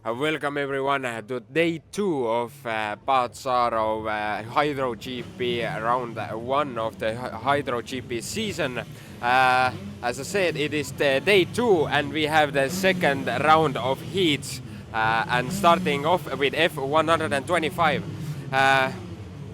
Welcome everyone to day 2 of Patsaro Hydro GP, round 1 of the Hydro GP season. As I said, it is the day 2 and we have the second round of heats and starting off with F125.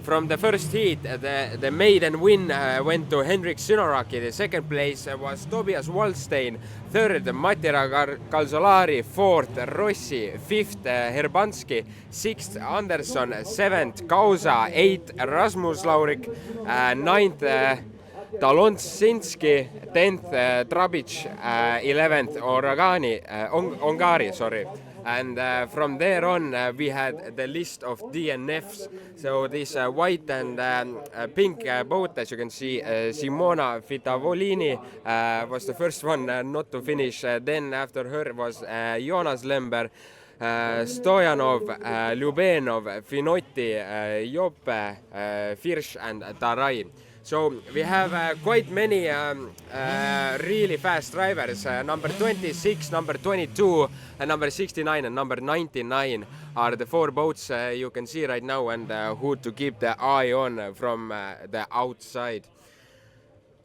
From the first heat, the maiden win went to Henrik Synaraki. The second place was Tobias Waldstein. Third, Matira Calzolari. Fourth, Rossi. Fifth, Herbanski. Sixth, Andersson. Seventh, Kausa. Eighth, Rasmus Laurik. Ninth, Talonsinski. 10th, Trabic. 11th, Ongari, sorry. And from there on, we had the list of DNFs. So this white and pink boat, as you can see, Simona Fitavolini was the first one not to finish. Then after her was Jonas Lember, Stoyanov, Lubenov, Finotti, Joppe, Firsch and Tarai. So we have quite many really fast drivers. Number 26, number 22, and number 69 and number 99 are the 4 boats you can see right now and who to keep the eye on from the outside.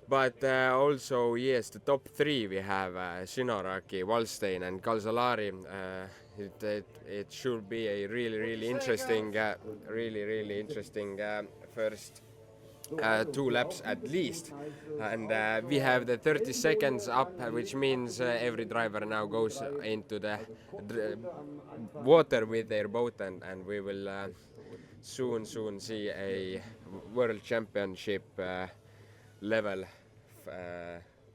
But also, yes, the top 3 we have Synaraki, Waldstein and Calzolari. It should be a really interesting, really interesting first 2 laps at least, and we have the 30 seconds up, which means every driver now goes into the water with their boat, and we will soon see a world championship level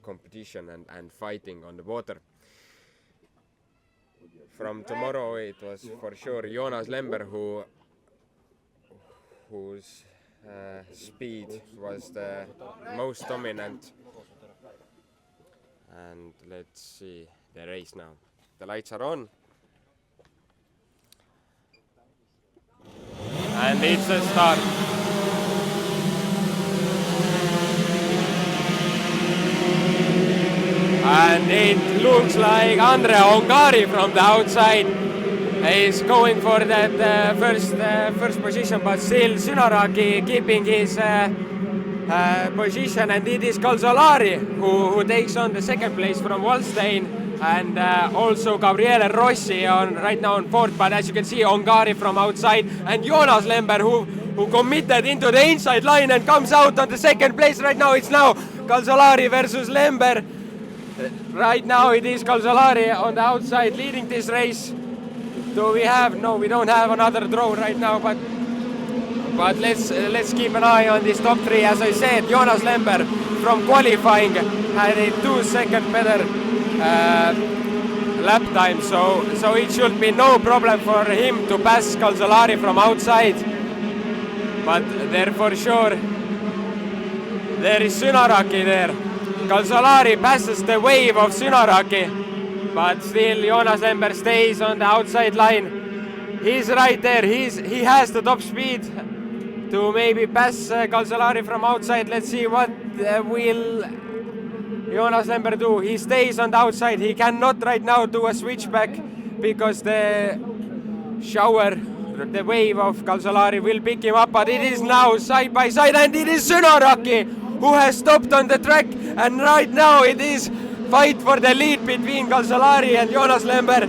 competition and fighting on the water. From tomorrow it was for sure Jonas Lember whose speed was the most dominant. And let's see the race now. The lights are on. And it's a start. And it looks like Andre Ongari from the outside is going for that first position, but still Synaraki keeping his position, and it is Calzolari who takes on the second place from Waldstein, and also Gabriele Rossi right now on 4th, but as you can see Ongari from outside, and Jonas Lember who committed into the inside line and comes out on the second place right now. It's now Calzolari versus Lember. Right now it is Calzolari on the outside leading this race. Do we have? No, we don't have another draw right now, but let's keep an eye on this top 3. As I said, Jonas Lember from qualifying had a 2-second better lap time, so it should be no problem for him to pass Calzolari from outside. But there for sure, there is Synaraki there. Calzolari passes the wave of Synaraki. But still Jonas Lember stays on the outside line. He's right there. He has the top speed to maybe pass Calzolari from outside. Let's see what will Jonas Lember do. He stays on the outside. He cannot right now do a switchback because the wave of Calzolari will pick him up. But it is now side by side, and it is Synaraki who has stopped on the track. And right now it is fight for the lead between Calzolari and Jonas Lember.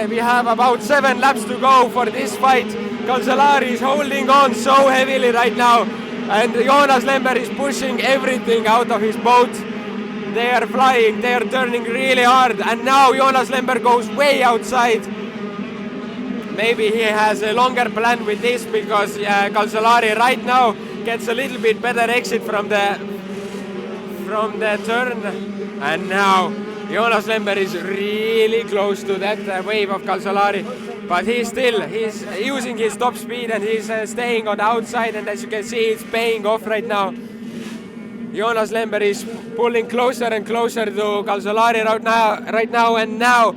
We have about 7 laps to go for this fight. Calzolari is holding on so heavily right now, and Jonas Lember is pushing everything out of his boat. They are flying, they are turning really hard, and now Jonas Lember goes way outside. Maybe he has a longer plan with this, because Calzolari right now gets a little bit better exit from the turn, and now Jonas Lember is really close to that wave of Calzolari, but he's using his top speed, and he's staying on the outside, and as you can see, it's paying off right now. Jonas Lember is pulling closer and closer to Calzolari right now, and now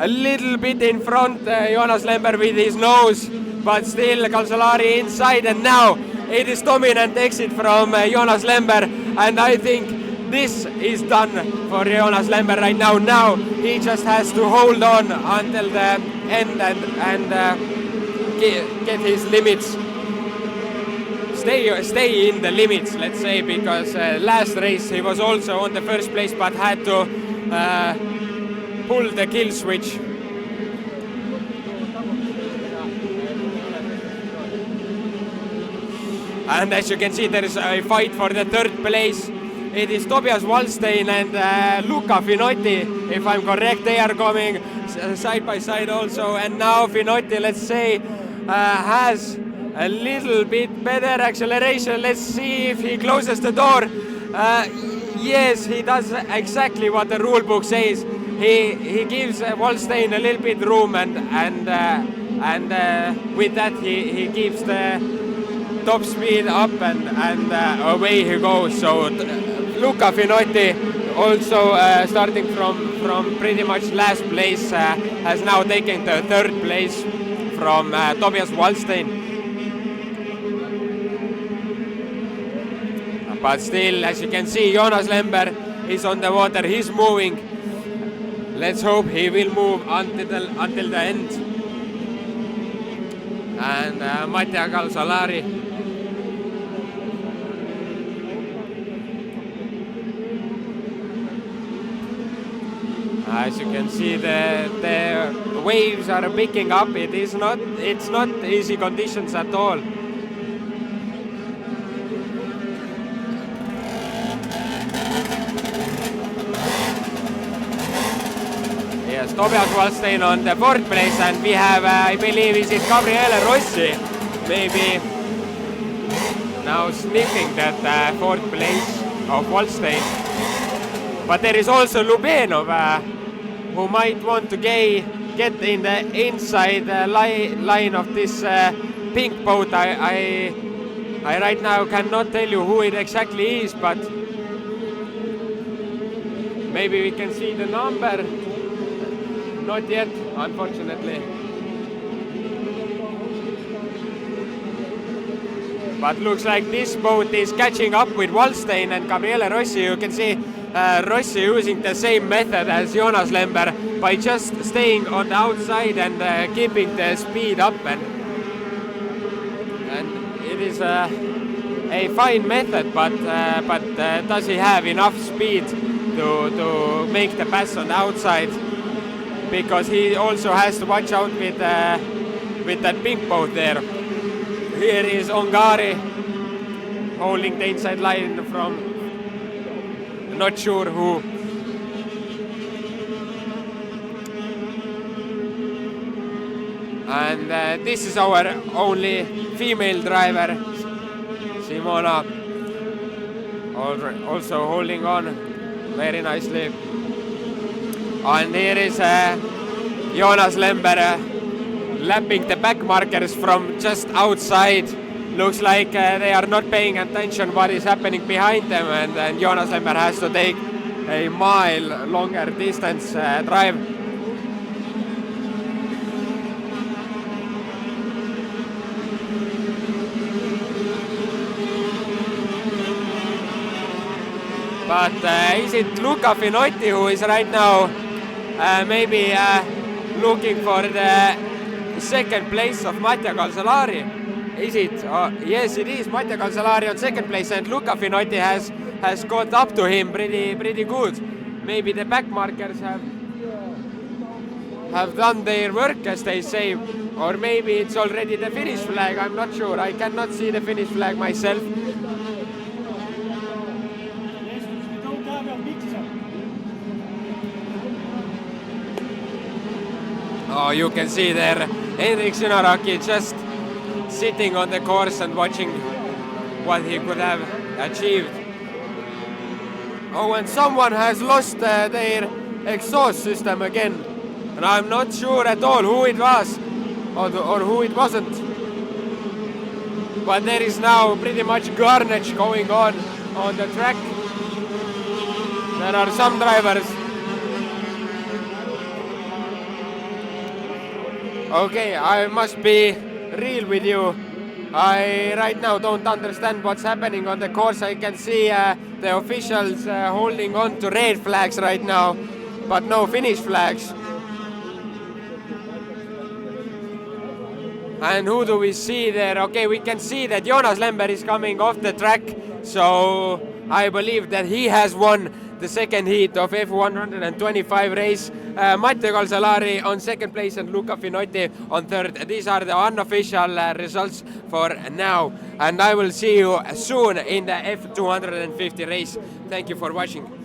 a little bit in front Jonas Lember with his nose, but still Calzolari inside, and now it is dominant exit from Jonas Lember, and I think this is done for Jonas Lember right now. Now he just has to hold on until the end and get his limits. Stay in the limits, let's say, because last race he was also on the first place but had to pull the kill switch. And as you can see, there is a fight for the third place. It is Tobias Wallstein and Luca Finotti, if I'm correct. They are coming side by side also. And now Finotti, let's say, has a little bit better acceleration. Let's see if he closes the door. Yes, he does exactly what the rule book says. He gives Wallstein a little bit room, and with that he keeps the top speed up and away he goes. So Luca Finotti, also starting from pretty much last place, has now taken the third place from Tobias Wallstein. But still, as you can see, Jonas Lember is on the water. He's moving. Let's hope he will move until the end. And Mattia Calzolari. As you can see, the waves are picking up. It's not easy conditions at all. Yes, Tobias Wallstein on the fourth place, and we have, I believe, is it Gabriele Rossi, maybe now sniffing that fourth place of Wallstein. But there is also Lubenov, who might want to get in the inside line of this pink boat. I right now cannot tell you who it exactly is, but maybe we can see the number. Not yet, unfortunately. But looks like this boat is catching up with Wallstein and Gabriele Rossi. You can see Rossi using the same method as Jonas Lember by just staying on the outside and keeping the speed up. And it is a fine method, but does he have enough speed to make the pass on the outside? Because he also has to watch out with that pink boat there. Here is Ongari holding the inside line from not sure who. And this is our only female driver, Simona, also holding on very nicely. And here is Jonas Lember lapping the back markers from just outside. Looks like they are not paying attention what is happening behind them, and Jonas Lember has to take a mile longer distance drive. But is it Luca Finotti who is right now maybe looking for the second place of Mattia Calzolari? Is it? Yes, it is Mattia Calzolari on second place, and Luca Finotti has got up to him pretty good. Maybe the back markers have done their work, as they say, or maybe it's already the finish flag. I'm not sure. I cannot see the finish flag myself. Oh, you can see there Henrik Sünaraki just sitting on the course and watching what he could have achieved. Oh, and someone has lost their exhaust system again. And I'm not sure at all who it was or who it wasn't. But there is now pretty much carnage going on the track. There are some drivers. Okay, I must be real with you. I right now don't understand what's happening on the course. I can see the officials holding on to red flags right now, but no Finnish flags. And who do we see there? Okay, we can see that Jonas Lember is coming off the track. So I believe that he has won the second heat of F125 race. Mattia Kalsalari on second place and Luca Finotti on third. These are the unofficial results for now. And I will see you soon in the F250 race. Thank you for watching.